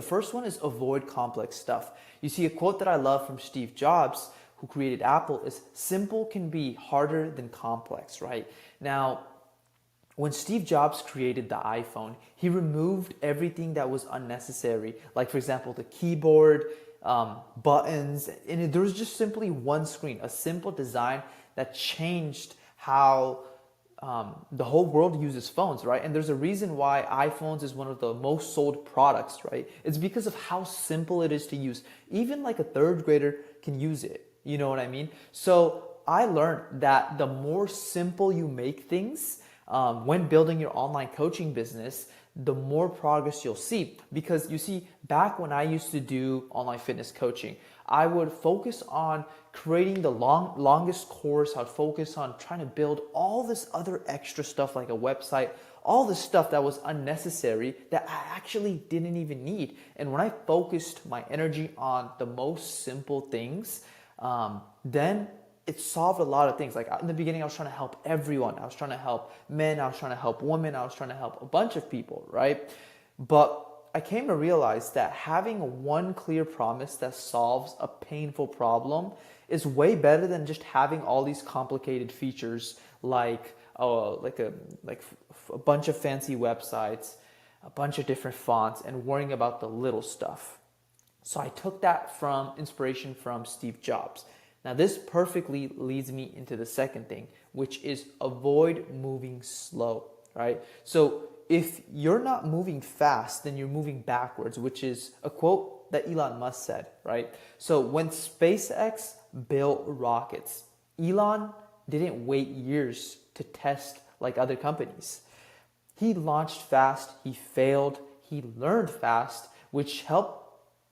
The first one is avoid complex stuff. You see, a quote that I love from Steve Jobs, who created Apple, is simple can be harder than complex, right? Now, when Steve Jobs created the iPhone, he removed everything that was unnecessary. Like, for example, the keyboard, buttons, and there was just simply one screen, a simple design that changed how the whole world uses phones, right? And there's a reason why iPhones is one of the most sold products, right? It's because of how simple it is to use. Even like a third grader can use it. You know what I mean? So I learned that the more simple you make things when building your online coaching business, the more progress you'll see. Because you see, back when I used to do online fitness coaching, I would focus on creating the longest course. I would focus on trying to build all this other extra stuff like a website, all this stuff that was unnecessary that I actually didn't even need. And when I focused my energy on the most simple things, then it solved a lot of things. Like in the beginning, I was trying to help everyone. I was trying to help men. I was trying to help women. I was trying to help a bunch of people, right? But I came to realize that having one clear promise that solves a painful problem is way better than just having all these complicated features like a bunch of fancy websites, a bunch of different fonts, and worrying about the little stuff. So I took that from inspiration from Steve Jobs. Now this perfectly leads me into the second thing, which is avoid moving slow, right? So if you're not moving fast, then you're moving backwards, which is a quote that Elon Musk said, right? So when SpaceX built rockets, Elon didn't wait years to test like other companies. He launched fast, he failed, he learned fast, which helped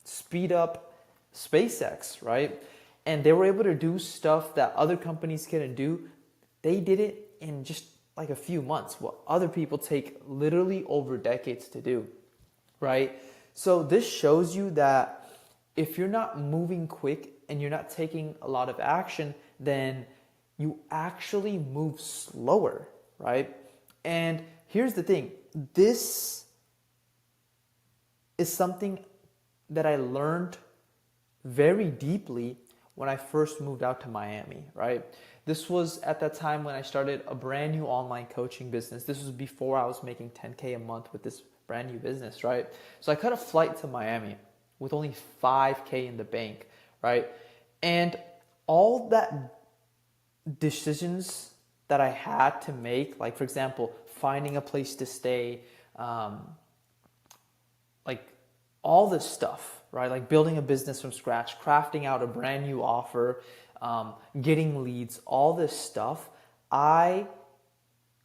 speed up SpaceX, right? And they were able to do stuff that other companies couldn't do. They did it in just like a few months, what other people take literally over decades to do, right? So this shows you that if you're not moving quick and you're not taking a lot of action, then you actually move slower, right? And here's the thing, this is something that I learned very deeply when I first moved out to Miami, right? This was at that time when I started a brand new online coaching business. This was before I was making 10K a month with this brand new business, right? So I cut a flight to Miami with only 5K in the bank, right? And all that decisions that I had to make, like for example, finding a place to stay, like all this stuff, right? Like building a business from scratch, crafting out a brand new offer, getting leads, all this stuff, I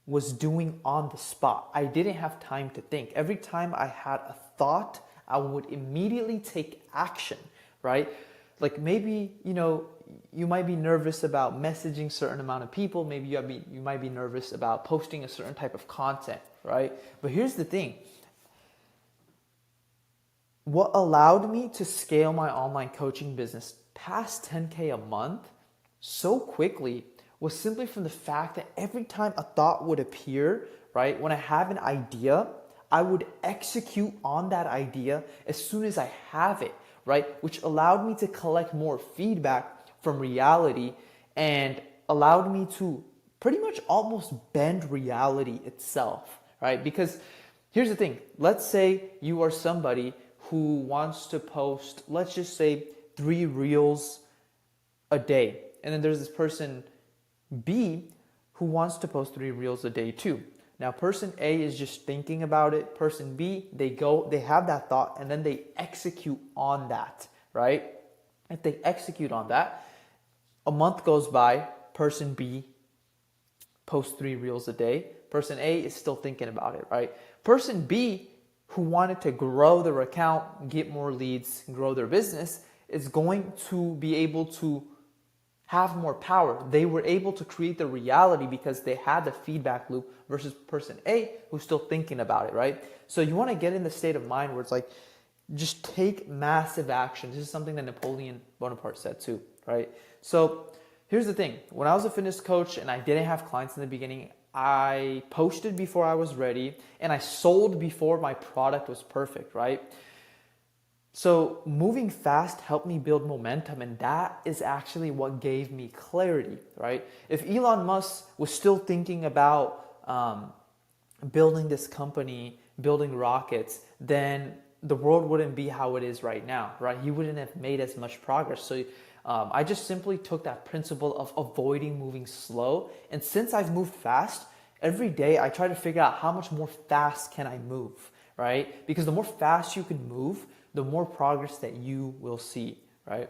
was doing on the spot. I didn't have time to think. Every time I had a thought, I would immediately take action, right? Like maybe, you might be nervous about messaging a certain amount of people. Maybe you might be nervous about posting a certain type of content, right? But here's the thing. What allowed me to scale my online coaching business past 10K a month so quickly was simply from the fact that every time a thought would appear, right, when I have an idea, I would execute on that idea as soon as I have it, right, which allowed me to collect more feedback from reality and allowed me to pretty much almost bend reality itself, right? Because here's the thing, let's say you are somebody who wants to post, let's just say 3 reels a day. And then there's this person B who wants to post 3 reels a day too. Now person A is just thinking about it. Person B, they have that thought and then they execute on that, right? If they execute on that, a month goes by, person B posts 3 reels a day. Person A is still thinking about it, right? Person B, who wanted to grow their account, get more leads, grow their business, is going to be able to have more power. They were able to create the reality because they had the feedback loop versus person A who's still thinking about it, right? So you want to get in the state of mind where it's like, just take massive action. This is something that Napoleon Bonaparte said too, right? So here's the thing. When I was a fitness coach and I didn't have clients in the beginning, I posted before I was ready and I sold before my product was perfect, right? So moving fast helped me build momentum, and that is actually what gave me clarity, right? If Elon Musk was still thinking about building this company, building rockets, then the world wouldn't be how it is right now, right? He wouldn't have made as much progress. So I just simply took that principle of avoiding moving slow. And since I've moved fast, every day I try to figure out how much more fast can I move, right? Because the more fast you can move, the more progress that you will see, right?